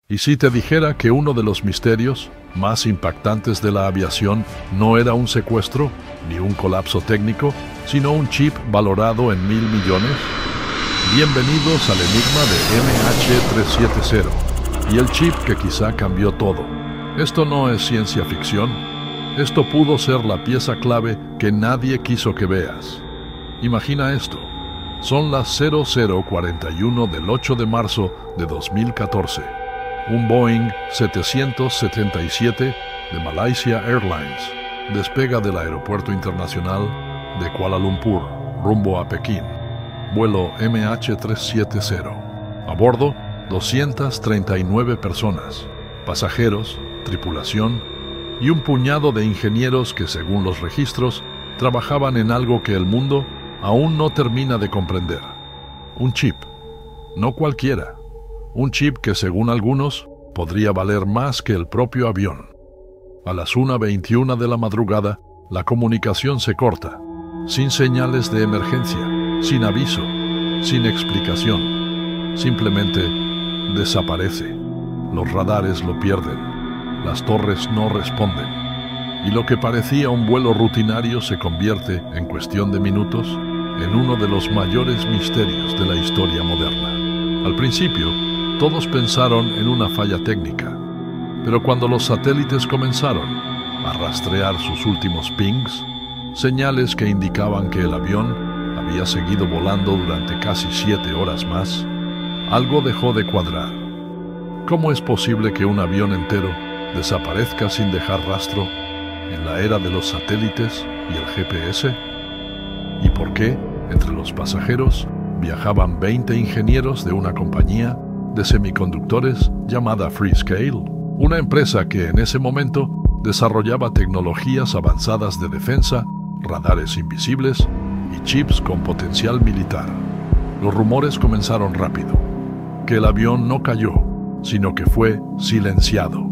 ¿Y si te dijera que uno de los misterios más impactantes de la aviación no era un secuestro ni un colapso técnico, sino un chip valorado en $1.000 millones? Bienvenidos al enigma de MH370 y el chip que quizá cambió todo. Esto no es ciencia ficción. Esto pudo ser la pieza clave que nadie quiso que veas. Imagina esto. Son las 00:41 del 8 de marzo de 2014. Un Boeing 777 de Malaysia Airlines despega del Aeropuerto Internacional de Kuala Lumpur rumbo a Pekín. Vuelo MH370. A bordo, 239 personas, pasajeros, tripulación y un puñado de ingenieros que, según los registros, trabajaban en algo que el mundo aún no termina de comprender. Un chip. No cualquiera. Un chip que, según algunos, podría valer más que el propio avión. A las 1:21 de la madrugada, la comunicación se corta, sin señales de emergencia, sin aviso, sin explicación. Simplemente desaparece. Los radares lo pierden, las torres no responden, y lo que parecía un vuelo rutinario se convierte, en cuestión de minutos, en uno de los mayores misterios de la historia moderna. Al principio, todos pensaron en una falla técnica, pero cuando los satélites comenzaron a rastrear sus últimos pings, señales que indicaban que el avión había seguido volando durante casi 7 horas más, algo dejó de cuadrar. ¿Cómo es posible que un avión entero desaparezca sin dejar rastro en la era de los satélites y el GPS? ¿Y por qué, entre los pasajeros, viajaban 20 ingenieros de una compañía de semiconductores llamada Freescale, una empresa que en ese momento desarrollaba tecnologías avanzadas de defensa, radares invisibles y chips con potencial militar? Los rumores comenzaron rápido, que el avión no cayó, sino que fue silenciado,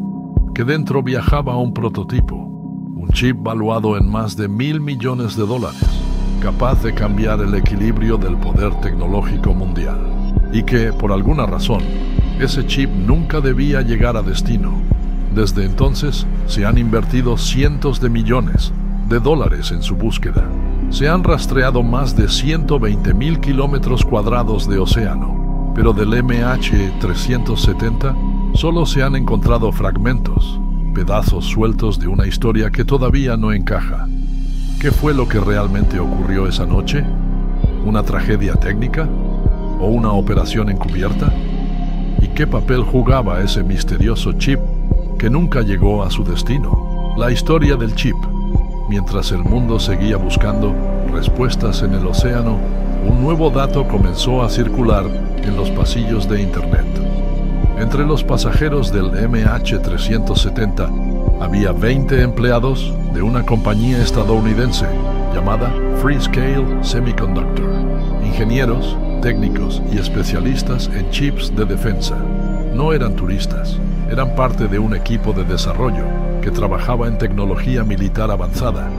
que dentro viajaba un prototipo, un chip valuado en más de $1.000 millones, capaz de cambiar el equilibrio del poder tecnológico mundial, y que, por alguna razón, ese chip nunca debía llegar a destino. Desde entonces, se han invertido cientos de millones de dólares en su búsqueda. Se han rastreado más de 120.000 kilómetros cuadrados de océano, pero del MH370 solo se han encontrado fragmentos, pedazos sueltos de una historia que todavía no encaja. ¿Qué fue lo que realmente ocurrió esa noche? ¿Una tragedia técnica? ¿O una operación encubierta? ¿Y qué papel jugaba ese misterioso chip que nunca llegó a su destino? La historia del chip. Mientras el mundo seguía buscando respuestas en el océano, un nuevo dato comenzó a circular en los pasillos de Internet. Entre los pasajeros del MH370 había 20 empleados de una compañía estadounidense llamada Freescale Semiconductor, ingenieros, técnicos y especialistas en chips de defensa. No eran turistas, eran parte de un equipo de desarrollo que trabajaba en tecnología militar avanzada,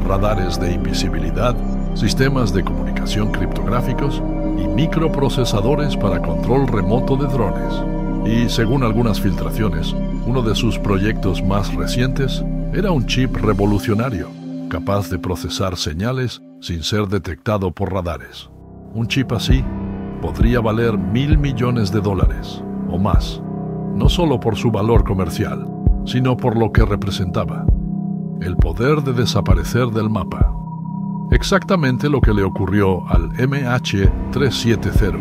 radares de invisibilidad, sistemas de comunicación criptográficos y microprocesadores para control remoto de drones. Y, según algunas filtraciones, uno de sus proyectos más recientes era un chip revolucionario, capaz de procesar señales sin ser detectado por radares. Un chip así podría valer $1.000 millones o más, no solo por su valor comercial, sino por lo que representaba: el poder de desaparecer del mapa. Exactamente lo que le ocurrió al MH370.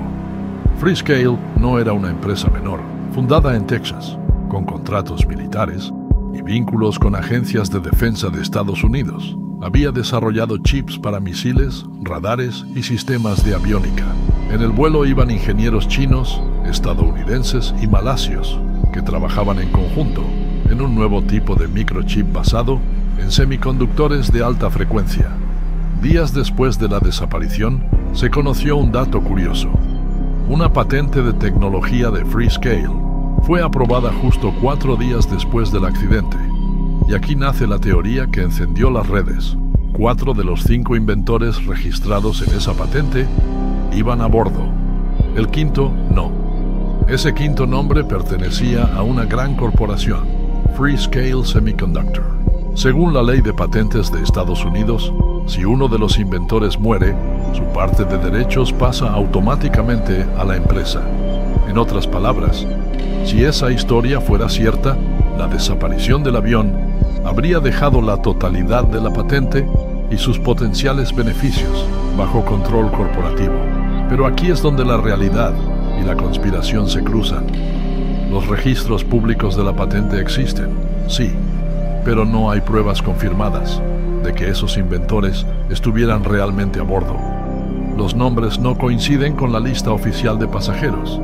Freescale no era una empresa menor, fundada en Texas, con contratos militares y vínculos con agencias de defensa de Estados Unidos. Había desarrollado chips para misiles, radares y sistemas de aviónica. En el vuelo iban ingenieros chinos, estadounidenses y malasios, que trabajaban en conjunto en un nuevo tipo de microchip basado en semiconductores de alta frecuencia. Días después de la desaparición, se conoció un dato curioso. Una patente de tecnología de Freescale fue aprobada justo 4 días después del accidente. Y aquí nace la teoría que encendió las redes. 4 de los 5 inventores registrados en esa patente iban a bordo. El quinto, no. Ese quinto nombre pertenecía a una gran corporación, Freescale Semiconductor. Según la ley de patentes de Estados Unidos, si uno de los inventores muere, su parte de derechos pasa automáticamente a la empresa. En otras palabras, si esa historia fuera cierta, la desaparición del avión habría dejado la totalidad de la patente y sus potenciales beneficios bajo control corporativo. Pero aquí es donde la realidad y la conspiración se cruzan. Los registros públicos de la patente existen, sí, pero no hay pruebas confirmadas de que esos inventores estuvieran realmente a bordo. Los nombres no coinciden con la lista oficial de pasajeros,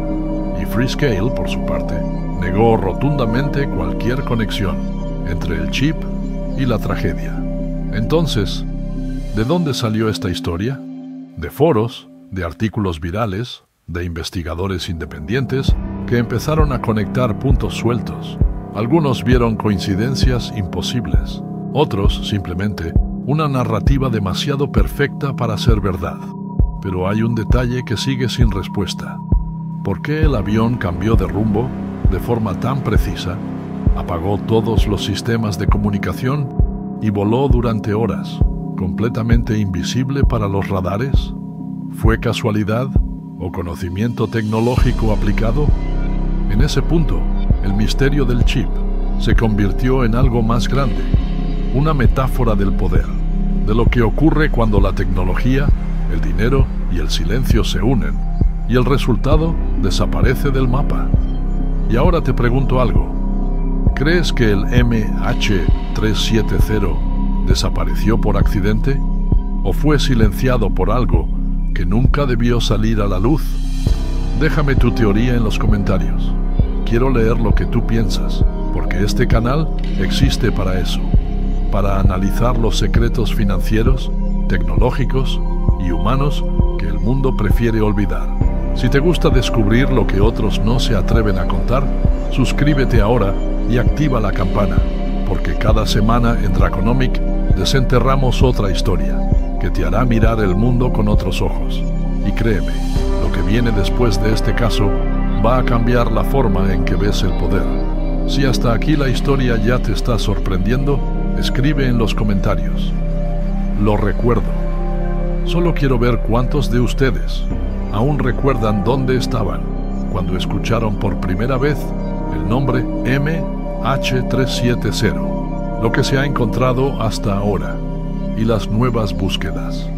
y Freescale, por su parte, negó rotundamente cualquier conexión entre el chip y la tragedia. Entonces, ¿de dónde salió esta historia? De foros, de artículos virales, de investigadores independientes que empezaron a conectar puntos sueltos. Algunos vieron coincidencias imposibles, otros simplemente una narrativa demasiado perfecta para ser verdad. Pero hay un detalle que sigue sin respuesta. ¿Por qué el avión cambió de rumbo de forma tan precisa, apagó todos los sistemas de comunicación y voló durante horas, completamente invisible para los radares? ¿Fue casualidad o conocimiento tecnológico aplicado? En ese punto, el misterio del chip se convirtió en algo más grande, una metáfora del poder, de lo que ocurre cuando la tecnología, el dinero y el silencio se unen, y el resultado desaparece del mapa. Y ahora te pregunto algo. ¿Crees que el MH370 desapareció por accidente? ¿O fue silenciado por algo que nunca debió salir a la luz? Déjame tu teoría en los comentarios. Quiero leer lo que tú piensas, porque este canal existe para eso, para analizar los secretos financieros, tecnológicos y humanos que el mundo prefiere olvidar. Si te gusta descubrir lo que otros no se atreven a contar, suscríbete ahora y activa la campana, porque cada semana en Draconomic desenterramos otra historia que te hará mirar el mundo con otros ojos. Y créeme, lo que viene después de este caso va a cambiar la forma en que ves el poder. Si hasta aquí la historia ya te está sorprendiendo, escribe en los comentarios. Lo recuerdo. Solo quiero ver cuántos de ustedes aún recuerdan dónde estaban cuando escucharon por primera vez el nombre MH370, lo que se ha encontrado hasta ahora y las nuevas búsquedas.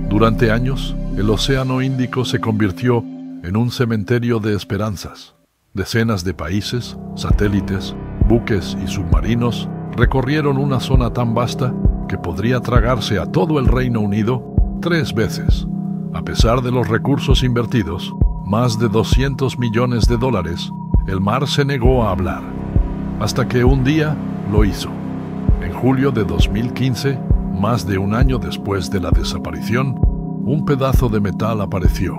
Durante años, el Océano Índico se convirtió en un cementerio de esperanzas. Decenas de países, satélites, buques y submarinos recorrieron una zona tan vasta que podría tragarse a todo el Reino Unido 3 veces. A pesar de los recursos invertidos, más de $200 millones, el mar se negó a hablar, hasta que un día lo hizo. En julio de 2015, más de un año después de la desaparición, un pedazo de metal apareció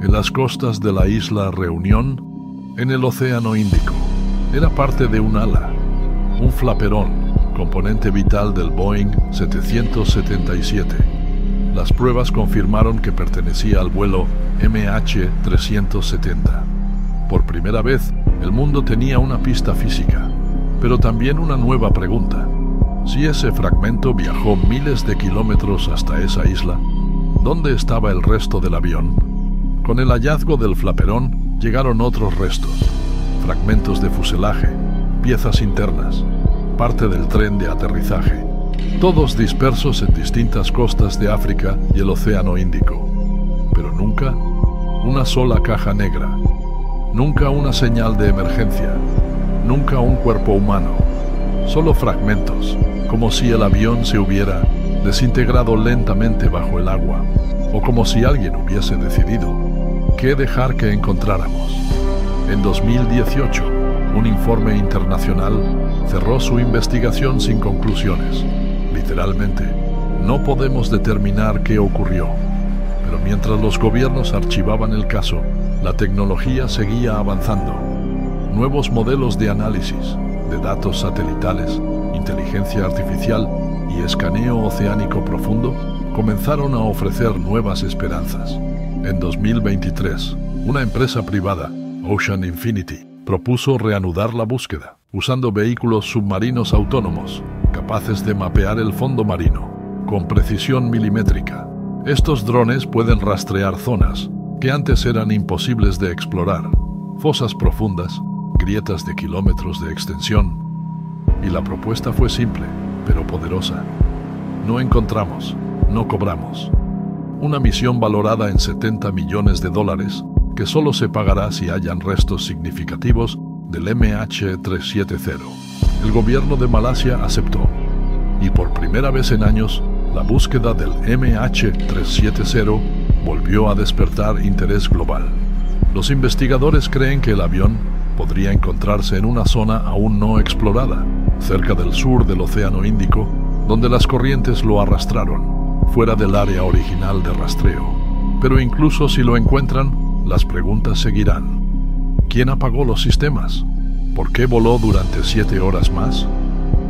en las costas de la isla Reunión, en el Océano Índico. Era parte de un ala, un flaperón, componente vital del Boeing 777. Las pruebas confirmaron que pertenecía al vuelo MH370. Por primera vez, el mundo tenía una pista física, pero también una nueva pregunta. Si ese fragmento viajó miles de kilómetros hasta esa isla, ¿dónde estaba el resto del avión? Con el hallazgo del flaperón llegaron otros restos, fragmentos de fuselaje, piezas internas, parte del tren de aterrizaje, todos dispersos en distintas costas de África y el Océano Índico. Pero nunca una sola caja negra, nunca una señal de emergencia, nunca un cuerpo humano, solo fragmentos, como si el avión se hubiera desintegrado lentamente bajo el agua, o como si alguien hubiese decidido qué dejar que encontráramos. En 2018, un informe internacional cerró su investigación sin conclusiones. Literalmente, no podemos determinar qué ocurrió. Pero mientras los gobiernos archivaban el caso, la tecnología seguía avanzando. Nuevos modelos de análisis, de datos satelitales, inteligencia artificial y escaneo oceánico profundo comenzaron a ofrecer nuevas esperanzas. En 2023, una empresa privada Ocean Infinity, propuso reanudar la búsqueda, usando vehículos submarinos autónomos, capaces de mapear el fondo marino, con precisión milimétrica. Estos drones pueden rastrear zonas que antes eran imposibles de explorar, fosas profundas, grietas de kilómetros de extensión. Y la propuesta fue simple, pero poderosa. No encontramos, no cobramos. Una misión valorada en $70 millones, que solo se pagará si hayan restos significativos del MH370. El gobierno de Malasia aceptó, y por primera vez en años, la búsqueda del MH370 volvió a despertar interés global. Los investigadores creen que el avión podría encontrarse en una zona aún no explorada, cerca del sur del Océano Índico, donde las corrientes lo arrastraron, fuera del área original de rastreo. Pero incluso si lo encuentran, las preguntas seguirán. ¿Quién apagó los sistemas? ¿Por qué voló durante 7 horas más?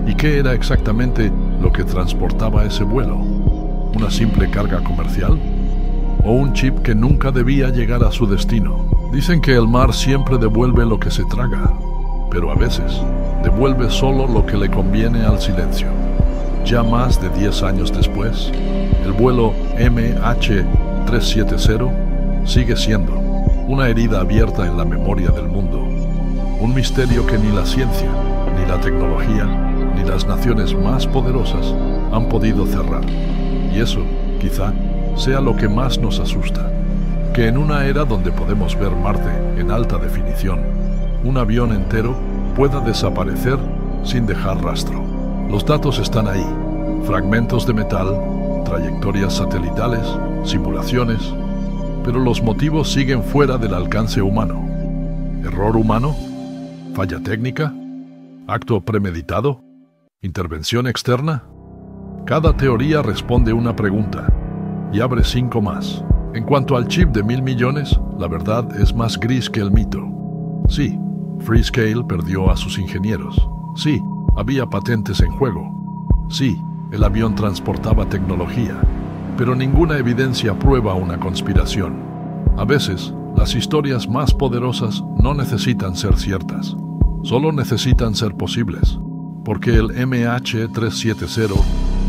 ¿Y qué era exactamente lo que transportaba ese vuelo? ¿Una simple carga comercial? ¿O un chip que nunca debía llegar a su destino? Dicen que el mar siempre devuelve lo que se traga, pero a veces devuelve solo lo que le conviene al silencio. Ya más de 10 años después, el vuelo MH370 sigue siendo una herida abierta en la memoria del mundo, un misterio que ni la ciencia, ni la tecnología, ni las naciones más poderosas han podido cerrar. Y eso, quizá, sea lo que más nos asusta, que en una era donde podemos ver Marte en alta definición, un avión entero pueda desaparecer sin dejar rastro. Los datos están ahí, fragmentos de metal, trayectorias satelitales, simulaciones, pero los motivos siguen fuera del alcance humano. ¿Error humano? ¿Falla técnica? ¿Acto premeditado? ¿Intervención externa? Cada teoría responde una pregunta y abre 5 más. En cuanto al chip de 1.000 millones, la verdad es más gris que el mito. Sí, Freescale perdió a sus ingenieros. Sí, había patentes en juego. Sí, el avión transportaba tecnología, pero ninguna evidencia prueba una conspiración. A veces, las historias más poderosas no necesitan ser ciertas, solo necesitan ser posibles, porque el MH370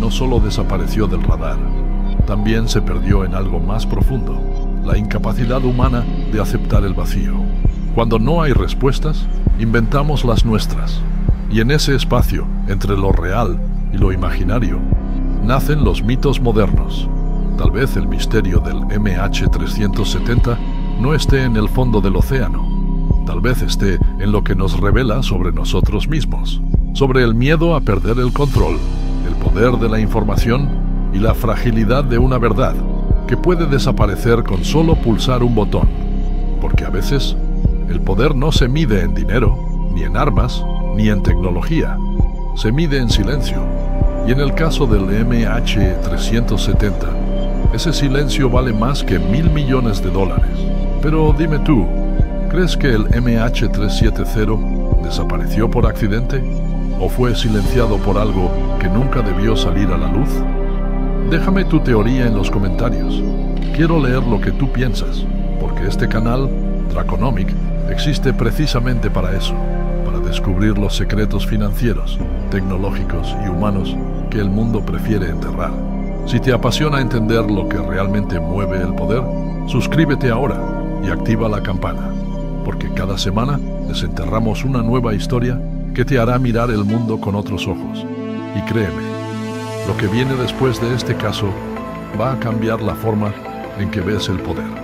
no solo desapareció del radar, también se perdió en algo más profundo, la incapacidad humana de aceptar el vacío. Cuando no hay respuestas, inventamos las nuestras, y en ese espacio, entre lo real y lo imaginario, nacen los mitos modernos. Tal vez el misterio del MH370 no esté en el fondo del océano. Tal vez esté en lo que nos revela sobre nosotros mismos, sobre el miedo a perder el control, el poder de la información y la fragilidad de una verdad que puede desaparecer con solo pulsar un botón. Porque a veces, el poder no se mide en dinero, ni en armas, ni en tecnología. Se mide en silencio. Y en el caso del MH370, ese silencio vale más que $1.000 millones. Pero dime tú, ¿crees que el MH370 desapareció por accidente? ¿O fue silenciado por algo que nunca debió salir a la luz? Déjame tu teoría en los comentarios. Quiero leer lo que tú piensas, porque este canal, Draconomic, existe precisamente para eso, para descubrir los secretos financieros, tecnológicos y humanos que el mundo prefiere enterrar. Si te apasiona entender lo que realmente mueve el poder, suscríbete ahora y activa la campana, porque cada semana desenterramos una nueva historia que te hará mirar el mundo con otros ojos. Y créeme, lo que viene después de este caso va a cambiar la forma en que ves el poder.